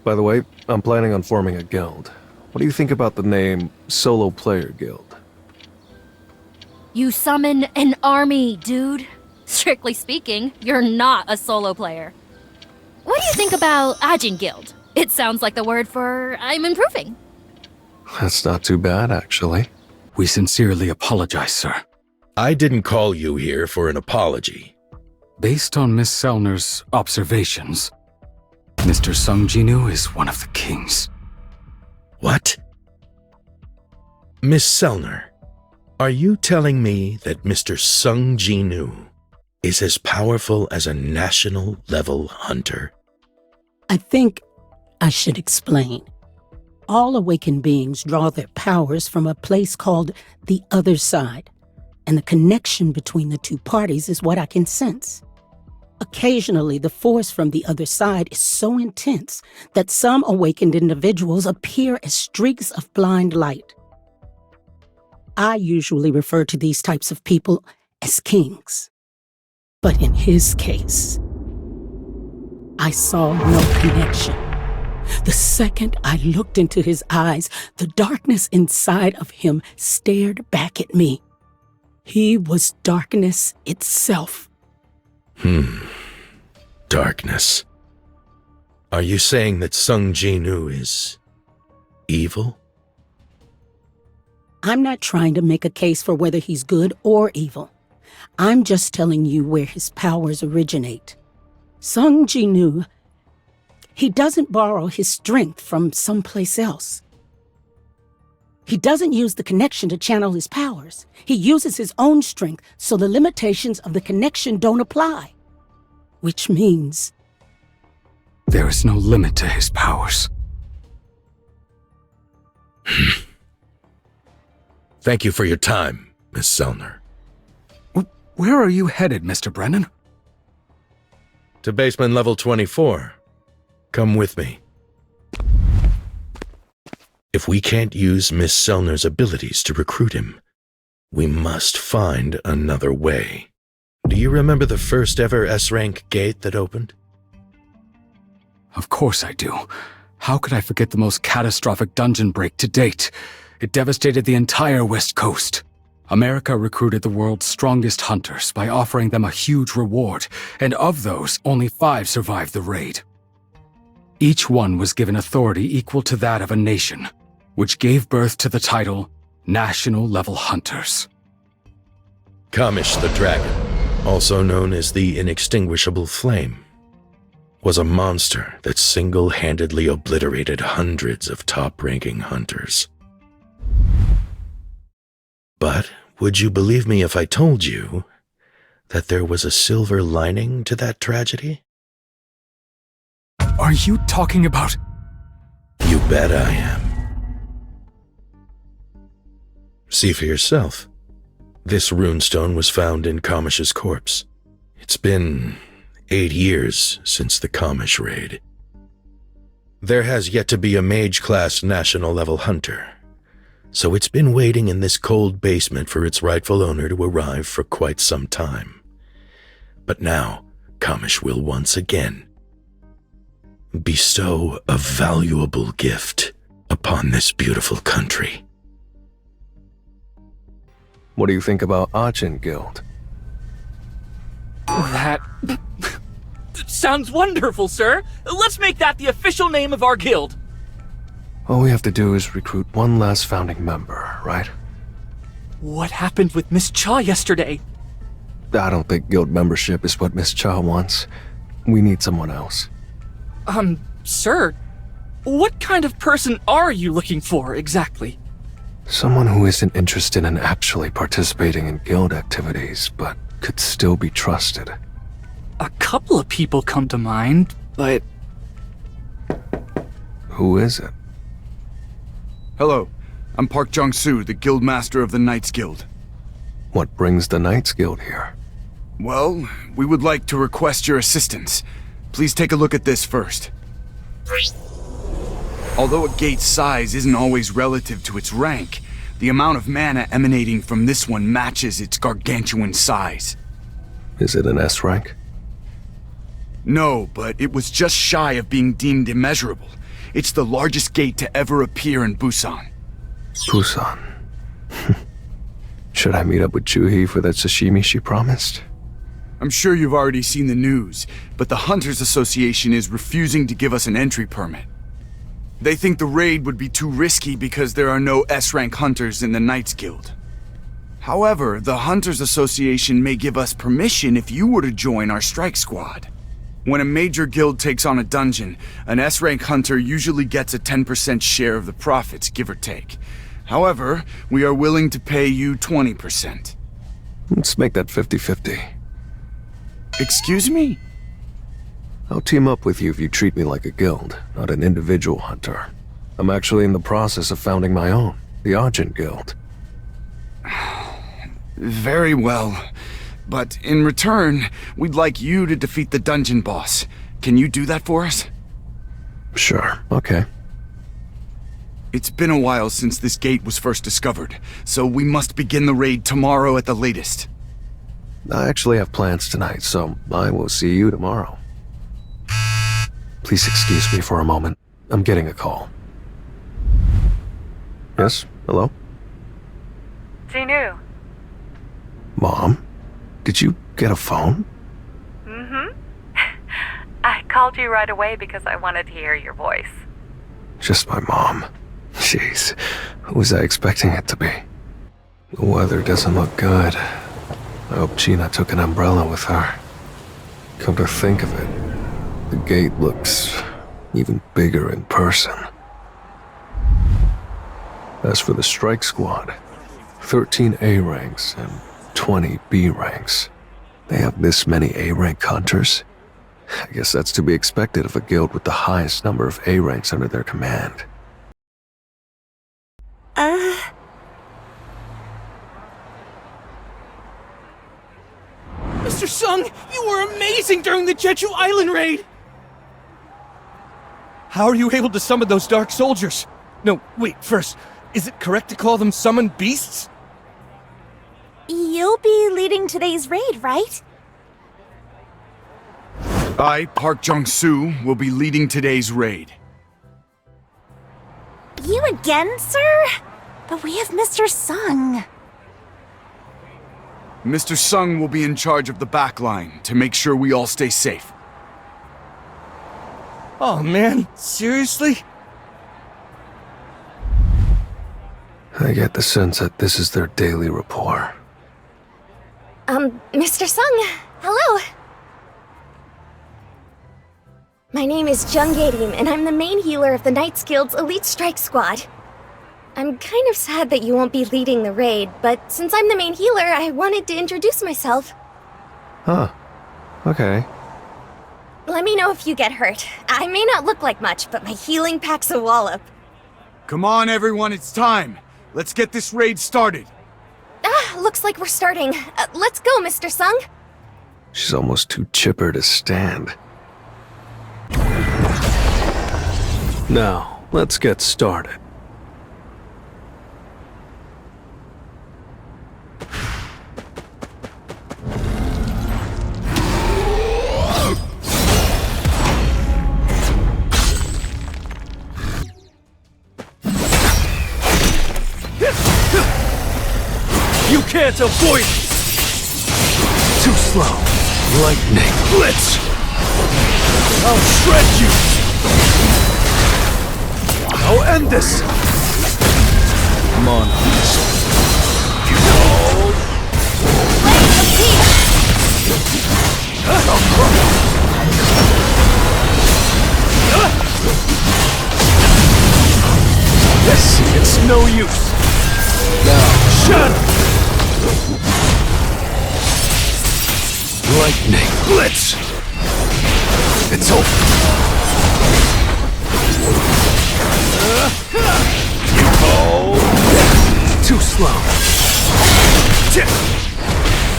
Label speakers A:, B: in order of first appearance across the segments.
A: By the way, I'm planning on forming a guild. What do you think about the name Solo Player Guild?
B: You summon an army, dude. Strictly speaking, you're not a solo player. What do you think about Ajin Guild? It sounds like the word for I'm improving.
A: That's not too bad, actually.
C: We sincerely apologize, sir.
D: I didn't call you here for an apology.
C: Based on Miss Selner's observations, Mr. Sung Jinwoo is one of the kings.
D: What? Miss Selner, are you telling me that Mr. Sung Jinwoo is as powerful as a national-level hunter?
E: I think I should explain. All awakened beings draw their powers from a place called the other side, and the connection between the two parties is what I can sense. Occasionally, the force from the other side is so intense that some awakened individuals appear as streaks of blind light. I usually refer to these types of people as kings. But in his case, I saw no connection. The second I looked into his eyes, the darkness inside of him stared back at me. He was darkness itself.
D: Darkness. Are you saying that Sung Jinwoo is evil?
E: I'm not trying to make a case for whether he's good or evil. I'm just telling you where his powers originate. Sung Jinwoo, he doesn't borrow his strength from someplace else. He doesn't use the connection to channel his powers. He uses his own strength, so the limitations of the connection don't apply. Which means...
C: there is no limit to his powers.
D: Thank you for your time, Miss Selner.
C: Where are you headed, Mr. Brennan?
D: To basement level 24. Come with me. If we can't use Miss Selner's abilities to recruit him, we must find another way. Do you remember the first ever S-rank gate that opened?
C: Of course I do. How could I forget the most catastrophic dungeon break to date? It devastated the entire West Coast. America recruited the world's strongest hunters by offering them a huge reward, and of those, only 5 survived the raid. Each one was given authority equal to that of a nation, which gave birth to the title National Level Hunters.
D: Kamish the Dragon, also known as the Inextinguishable Flame, was a monster that single-handedly obliterated hundreds of top-ranking hunters. But would you believe me if I told you that there was a silver lining to that tragedy?
C: Are you talking about...
D: You bet I am. See for yourself. This runestone was found in Kamish's corpse. It's been 8 years since the Kamish raid. There has yet to be a mage-class national-level hunter, so it's been waiting in this cold basement for its rightful owner to arrive for quite some time. But now, Kamish will once again bestow a valuable gift upon this beautiful country.
A: What do you think about Ajin Guild?
F: That sounds wonderful, sir. Let's make that the official name of our guild.
A: All we have to do is recruit one last founding member, right?
F: What happened with Miss Cha yesterday?
A: I don't think guild membership is what Miss Cha wants. We need someone else.
F: Sir, what kind of person are you looking for exactly?
A: Someone who isn't interested in actually participating in guild activities, but could still be trusted.
F: A couple of people come to mind, but...
A: Who is it?
G: Hello, I'm Park Jongsoo, the guild master of the Knights Guild.
A: What brings the Knights Guild here?
G: Well, we would like to request your assistance. Please take a look at this first. Although a gate's size isn't always relative to its rank, the amount of mana emanating from this one matches its gargantuan size.
A: Is it an S rank?
G: No, but it was just shy of being deemed immeasurable. It's the largest gate to ever appear in Busan.
A: Busan. Should I meet up with Juhi for that sashimi she promised?
G: I'm sure you've already seen the news, but the Hunters Association is refusing to give us an entry permit. They think the raid would be too risky because there are no S-rank hunters in the Knights Guild. However, the Hunters Association may give us permission if you were to join our strike squad. When a major guild takes on a dungeon, an S-rank hunter usually gets a 10% share of the profits, give or take. However, we are willing to pay you 20%.
A: Let's make that 50-50.
G: Excuse me?
A: I'll team up with you if you treat me like a guild, not an individual hunter. I'm actually in the process of founding my own, the Argent Guild.
G: Very well. But in return, we'd like you to defeat the dungeon boss. Can you do that for us?
A: Sure, okay.
G: It's been a while since this gate was first discovered, so we must begin the raid tomorrow at the latest.
A: I actually have plans tonight, so I will see you tomorrow. Please excuse me for a moment. I'm getting a call. Yes? Hello?
H: Jinwoo.
A: Mom? Did you get a phone?
H: Mm-hmm. I called you right away because I wanted to hear your voice.
A: Just my mom. Jeez, who was I expecting it to be? The weather doesn't look good. I hope Jinah took an umbrella with her. Come to think of it, the gate looks even bigger in person. As for the strike squad, 13 A ranks and 20 B ranks. They have this many A rank hunters? I guess that's to be expected of a guild with the highest number of A ranks under their command.
F: Mr. Sung, you were amazing during the Jeju Island raid! How are you able to summon those dark soldiers? No, wait, first, is it correct to call them summoned beasts?
I: You'll be leading today's raid, right?
G: I, Park Jongsoo, will be leading today's raid.
I: You again, sir? But we have Mr. Sung.
G: Mr. Sung will be in charge of the back line to make sure we all stay safe.
F: Oh man, seriously?
A: I get the sense that this is their daily rapport.
I: Mr. Sung, hello. My name is Jung Yerim, and I'm the main healer of the Knights Guild's Elite Strike Squad. I'm kind of sad that you won't be leading the raid, but since I'm the main healer, I wanted to introduce myself.
A: Huh. Okay.
I: Let me know if you get hurt. I may not look like much, but my healing packs a wallop.
G: Come on, everyone, it's time. Let's get this raid started.
I: Looks like we're starting. Let's go, Mr. Sung.
A: She's almost too chipper to stand. Now, let's get started.
F: You can't avoid it!
A: Too slow. Lightning.
F: Blitz! I'll shred you! I'll end this! Monarch. Yes, it's no use. Now, shadow!
A: Lightning.
F: Blitz!
A: It's over. Too slow.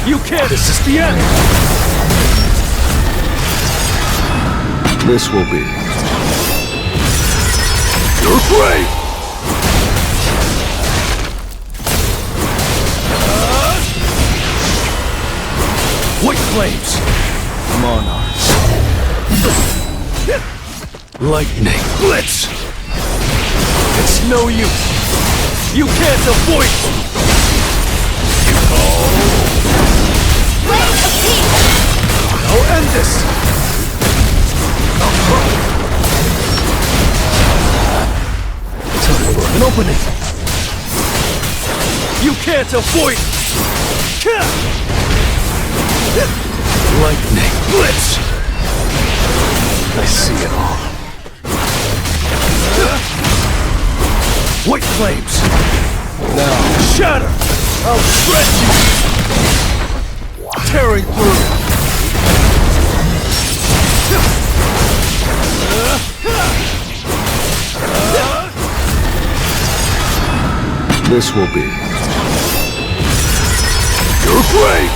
F: You can't! This is the end!
A: This will be
F: Your grave! White flames! Monarch.
A: lightning.
F: Blitz! no use. You can't avoid it.
A: I'll end this! Time for an opening!
F: You can't avoid it.
A: Lightning blitz! I see it all. White flames! Now,
F: Shatter!
A: I'll shred you! Tearing through! This will be your grave!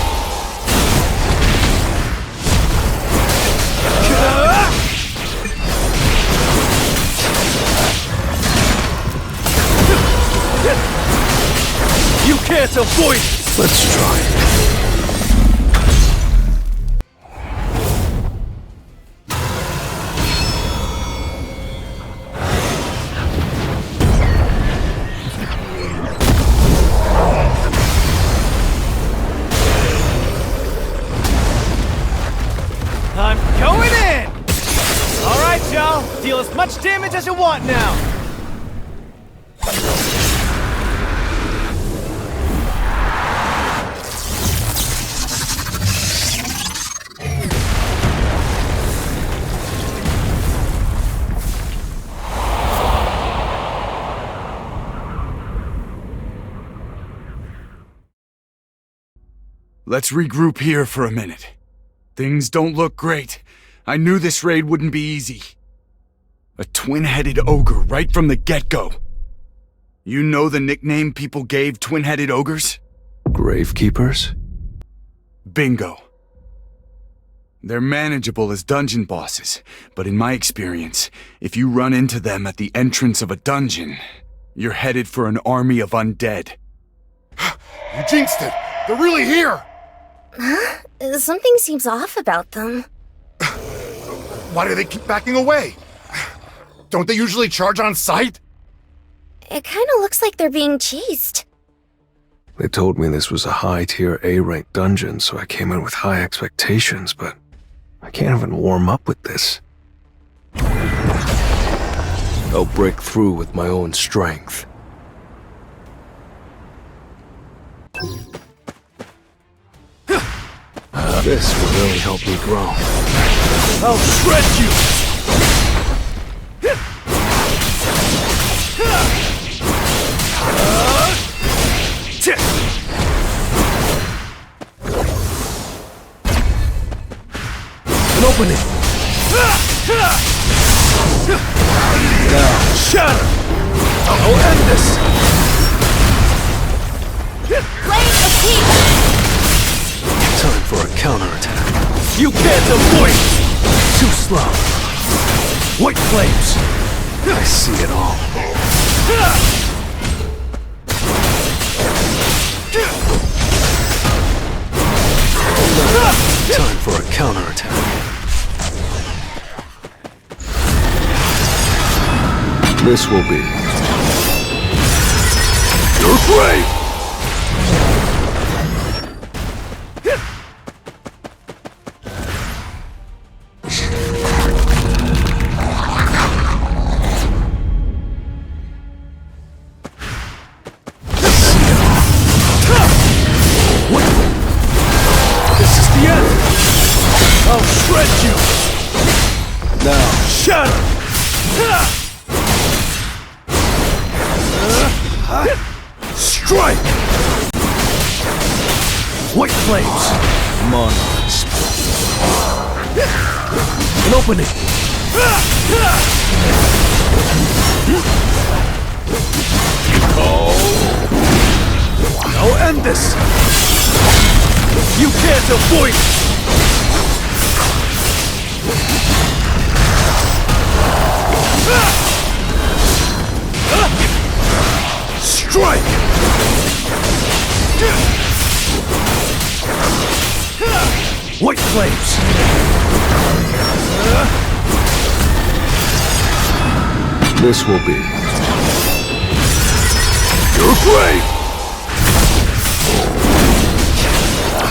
F: You can't avoid it!
A: Let's try.
J: I'm going in! Alright, y'all. Deal as much damage as you want now.
G: Let's regroup here for a minute. Things don't look great. I knew this raid wouldn't be easy. A twin-headed ogre right from the get-go. You know the nickname people gave twin-headed ogres?
A: Gravekeepers?
G: Bingo. They're manageable as dungeon bosses, but in my experience, if you run into them at the entrance of a dungeon, you're headed for an army of undead.
K: You jinxed it! They're really here!
I: Huh? Something seems off about them.
K: Why do they keep backing away? Don't they usually charge on sight?
I: It kinda looks like they're being chased.
A: They told me this was a high-tier A-rank dungeon, so I came in with high expectations, but I can't even warm up with this. I'll break through with my own strength. This will really help me grow.
F: I'll shred you!
A: An opening! Now,
F: Shatter!
A: I'll end this!
I: Blade of Peace!
A: Time for a counterattack.
F: You can't avoid it!
A: Too slow. White flames! I see it all. Time for a counterattack. This will be your grave!
F: I'll shred you!
A: Now,
F: Shatter!
A: strike! White flames! Monarch. An opening! I'll end this!
F: You can't avoid it!
A: Strike! White flames! This will be You're great!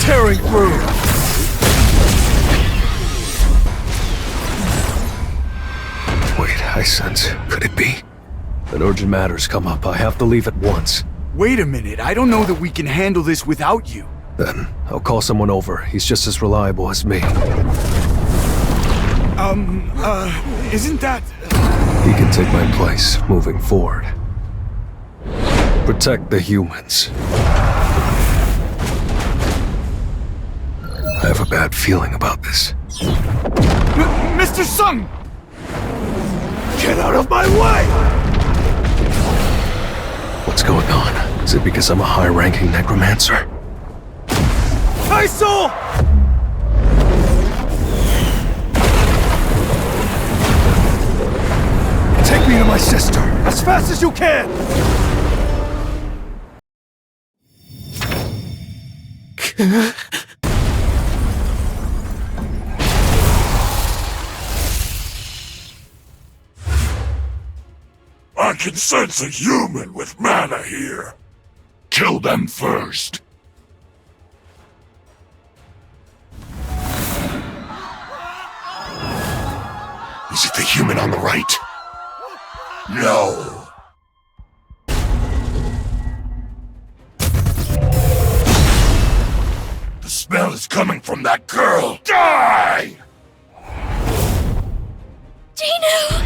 A: Tearing through! Wait, I sense. Could it be? An urgent matter's come up. I have to leave at once.
G: Wait a minute, I don't know that we can handle this without you.
A: Then, I'll call someone over. He's just as reliable as me.
G: Isn't that...
A: He can take my place, moving forward. Protect the humans. I have a bad feeling about this.
G: Mr. Sung!
A: Get out of my way! What's going on? Is it because I'm a high-ranking necromancer?
J: Kaisel!
A: Take me to my sister!
J: As fast as you can!
L: I can sense a human with mana here. Kill them first. Is it the human on the right? No. The smell is coming from that girl. Die!
I: Jinwoo!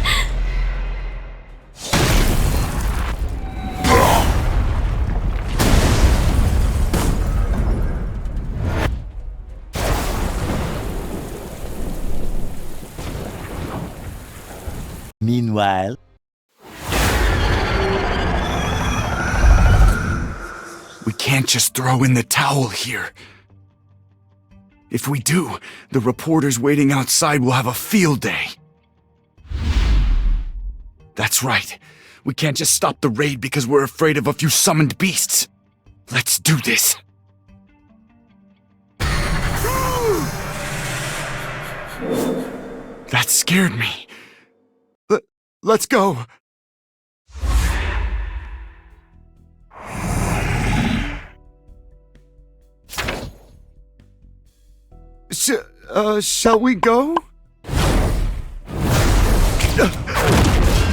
M: Meanwhile...
G: We can't just throw in the towel here. If we do, the reporters waiting outside will have a field day. That's right. We can't just stop the raid because we're afraid of a few summoned beasts. Let's do this. That scared me. Let's go. Shall we go?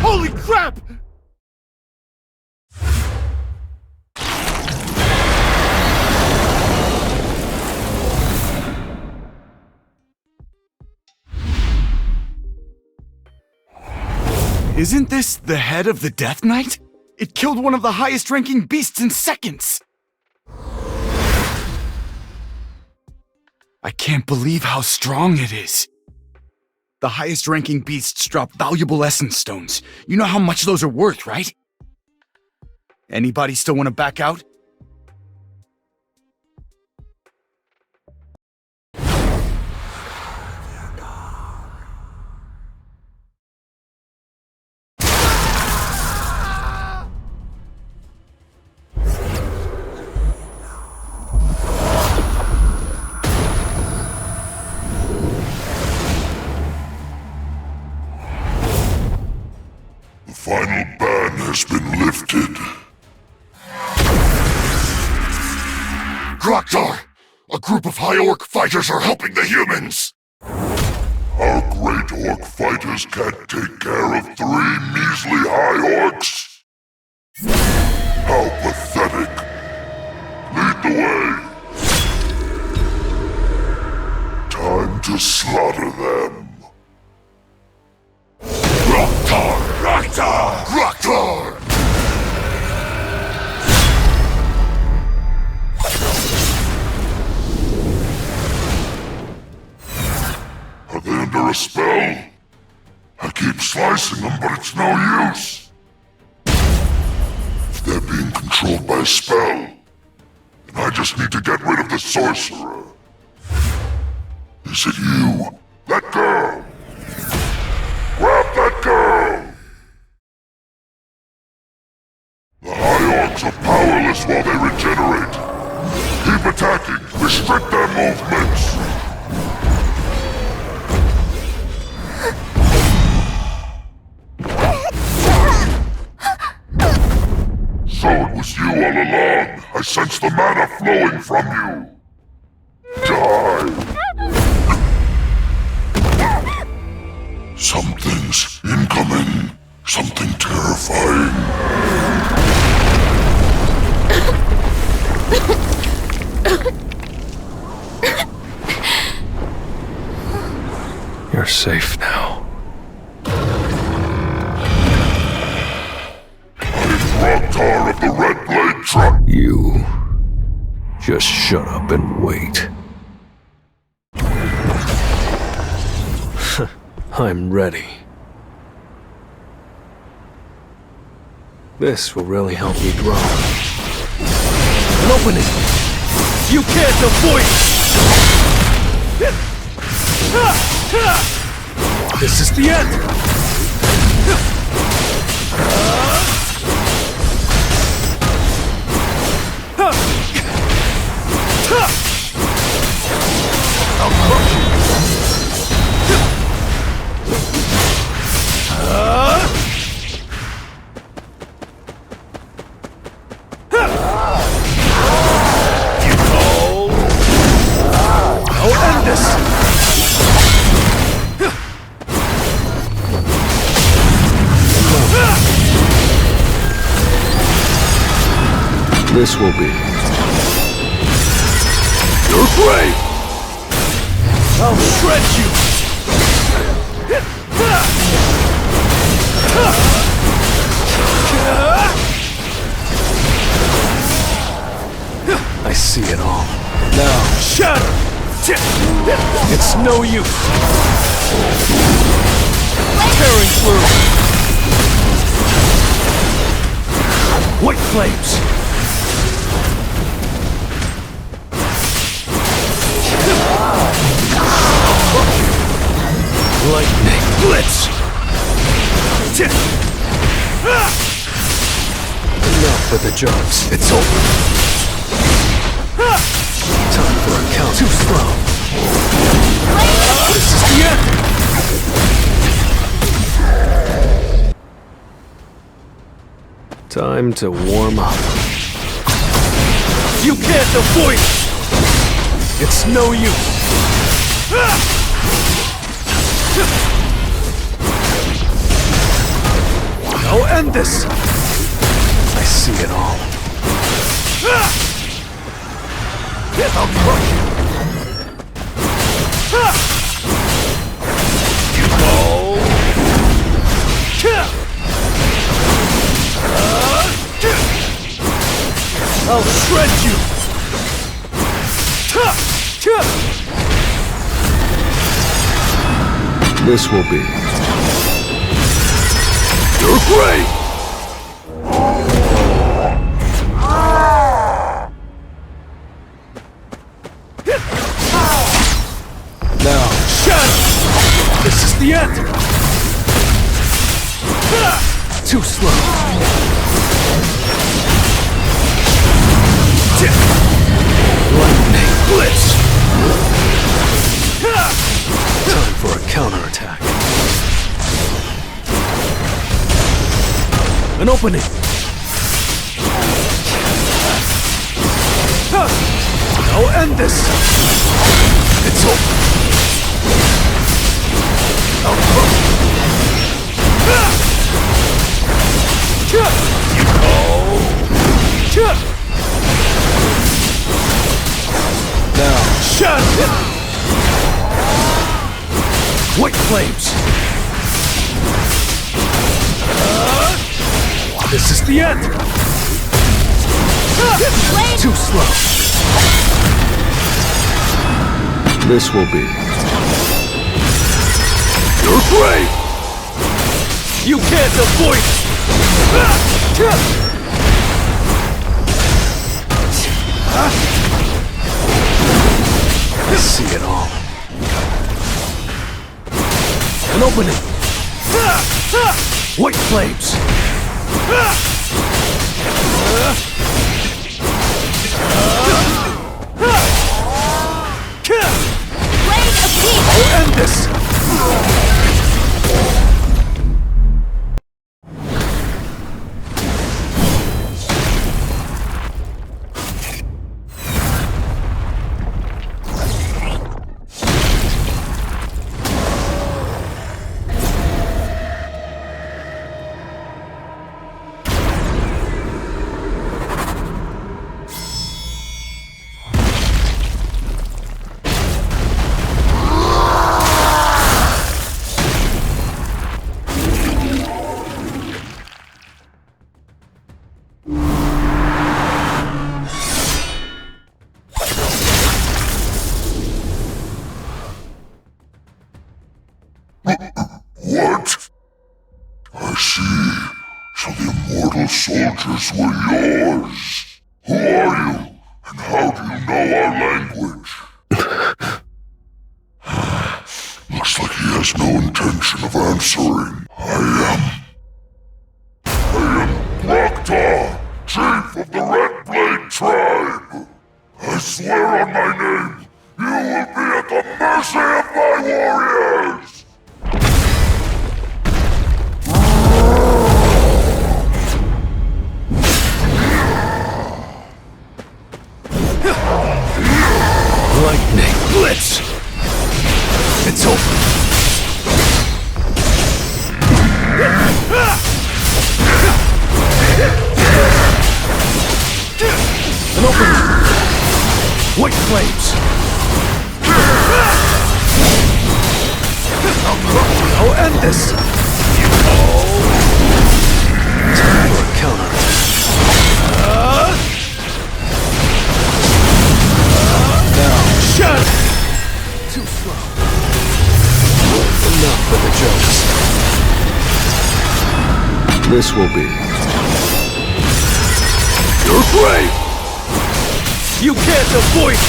G: Holy crap! Isn't this the head of the Death Knight? It killed one of the highest-ranking beasts in seconds! I can't believe how strong it is. The highest-ranking beasts drop valuable essence stones. You know how much those are worth, right? Anybody still want to back out?
L: The final ban has been lifted. Groctar! A group of high orc fighters are helping the humans! Our great orc fighters can't take care of 3 measly high orcs? How pathetic! Lead the way! Time to slaughter them! Groctar! Groctar! Groctar! Are they under a spell? I keep slicing them, but it's no use. If they're being controlled by a spell, then I just need to get rid of the sorcerer. Is it you? That girl! Grab that girl! The high orcs are powerless while they regenerate. Keep attacking. Restrict their movements. So it was you all along. I sense the mana flowing from you. Die! Something's incoming. Something terrifying.
A: You're safe now.
L: Groctar of the Red Blade Truck.
A: You just shut up and wait. I'm ready. This will really help me grow. An opening!
J: You can't avoid it!
A: This is the end!
J: I'll crush you!
A: I'll end this! This will be your grave!
J: I'll shred you!
A: I see it all. Now,
J: Shatter!
A: it's no use!
J: Tearing through!
A: White flames! Lightning blitz! Enough with the jumps. It's over. Time for a count. Too slow. This is the end. Time to warm up.
J: You can't avoid it!
A: It's no use. I'll end this! I see it all.
J: I'll crush you! I'll shred you!
A: This will be your grave! Now, shatter! This is the end! Too slow. Lightning blitz! Time for a counterattack. An opening! I'll end this! It's over! I'll crush Now, shut it! White flames! This is the end! Too slow. This will be your grave!
J: You can't avoid it!
A: I see it all. An opening! White flames! I'll end this!
L: so the immortal soldiers were yours. Who are you, and how do you know our language? Looks like he has no intention of answering. I am Groctar, chief of the Red Blade tribe. I swear on my name, you will be at the mercy of my warriors!
A: Lightning blitz! It's over! An opening! White flames! I'll end this! Time for a counter. Now, shut! Too slow. Enough with the jokes. This will be your grave! You can't avoid it!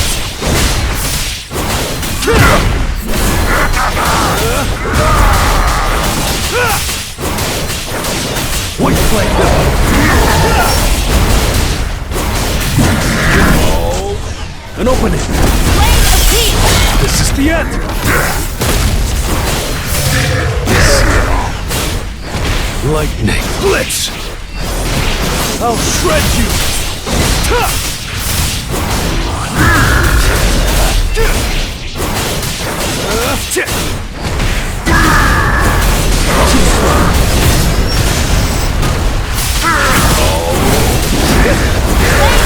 A: White flame! An opening! This is the end! Lightning blitz! I'll shred you!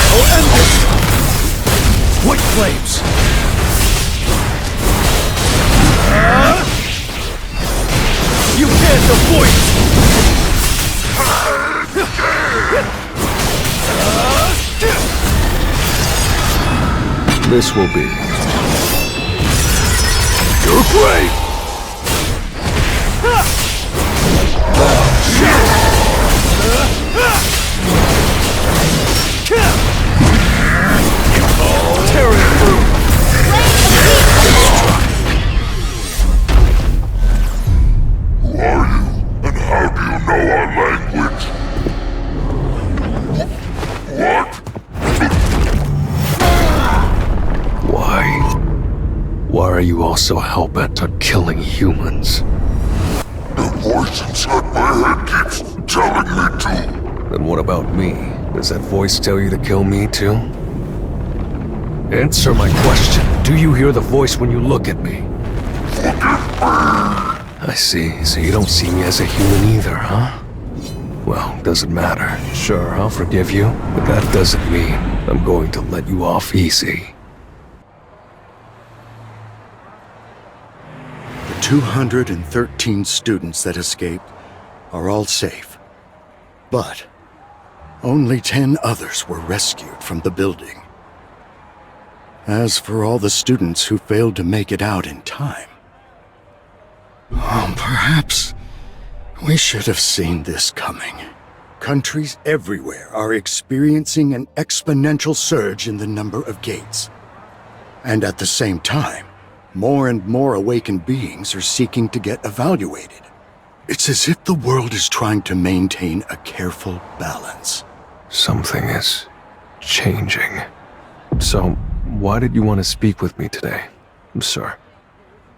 A: I'll end this! White flames! You can't avoid it! This will be your grave! Tearing through!
L: Who are you, and how do you know our language? What?
A: Why are you all so hell-bent on killing humans?
L: The voice inside my head keeps telling me to.
A: Then what about me? Does that voice tell you to kill me too? Answer my question. Do you hear the voice when you look at me? I see. So you don't see me as a human either, huh? Well, doesn't matter. Sure, I'll forgive you, but that doesn't mean I'm going to let you off easy.
N: The 213 students that escaped are all safe. But only 10 others were rescued from the building. As for all the students who failed to make it out in time, perhaps we should have seen this coming. Countries everywhere are experiencing an exponential surge in the number of gates. And at the same time, more and more awakened beings are seeking to get evaluated. It's as if the world is trying to maintain a careful balance.
A: Something is changing. So, why did you want to speak with me today, sir?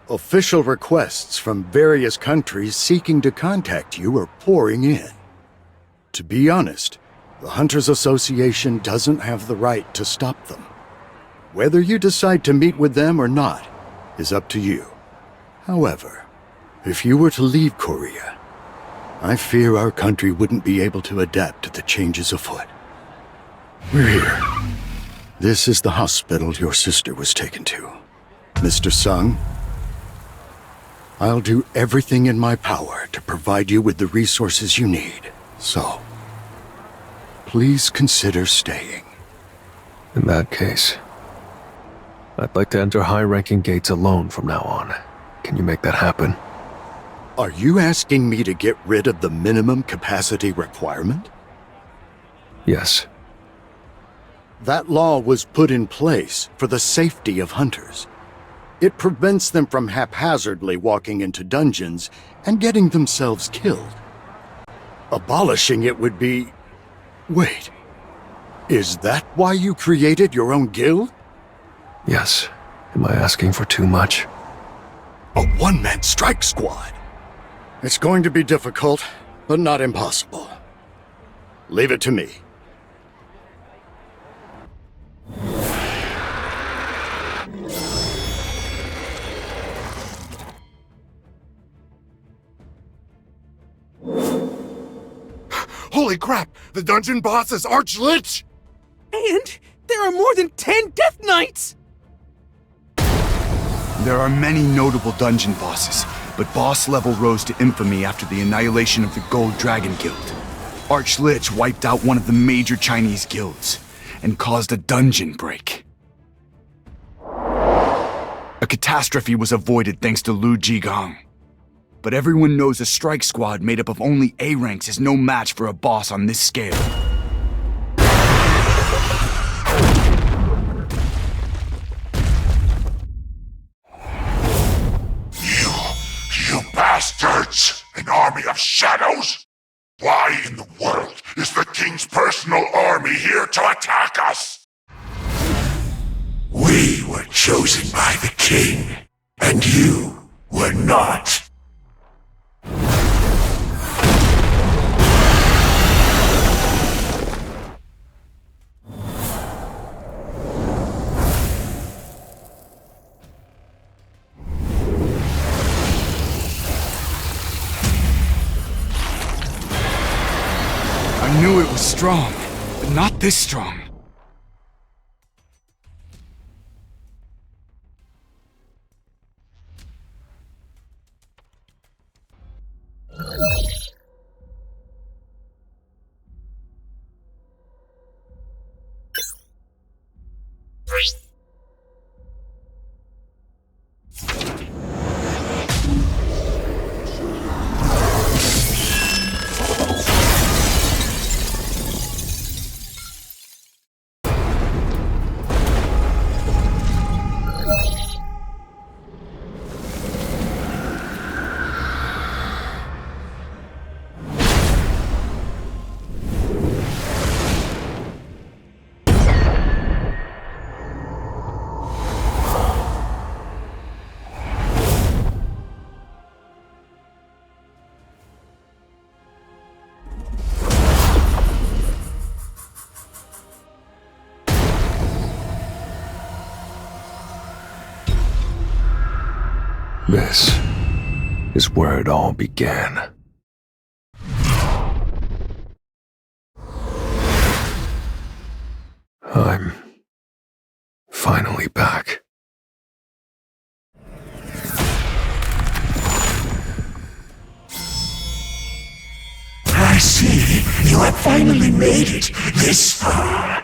N: Official requests from various countries seeking to contact you are pouring in. To be honest, the Hunters Association doesn't have the right to stop them. Whether you decide to meet with them or not is up to you. However, if you were to leave Korea, I fear our country wouldn't be able to adapt to the changes afoot. We're here. This is the hospital your sister was taken to. Mr. Sung, I'll do everything in my power to provide you with the resources you need. So, please consider staying.
A: In that case, I'd like to enter high-ranking gates alone from now on. Can you make that happen?
N: Are you asking me to get rid of the minimum capacity requirement?
A: Yes.
N: That law was put in place for the safety of hunters. It prevents them from haphazardly walking into dungeons and getting themselves killed. Abolishing it would be... Wait. Is that why you created your own guild?
A: Yes. Am I asking for too much?
N: A one-man strike squad? It's going to be difficult, but not impossible. Leave it to me.
K: Holy crap! The dungeon boss is Archlich!
J: And there are more than 10 Death Knights!
G: There are many notable dungeon bosses, but boss level rose to infamy after the annihilation of the Gold Dragon Guild. Archlich wiped out one of the major Chinese guilds and caused a dungeon break. A catastrophe was avoided thanks to Lu Jigang. But everyone knows a strike squad made up of only A ranks is no match for a boss on this scale.
L: You bastards! An army of shadows? Why in the world is the king's personal army here to attack us? We were chosen by the king, and you were not.
G: I knew it was strong, but not this strong.
A: This is where it all began. I'm finally back.
L: I see you have finally made it this far.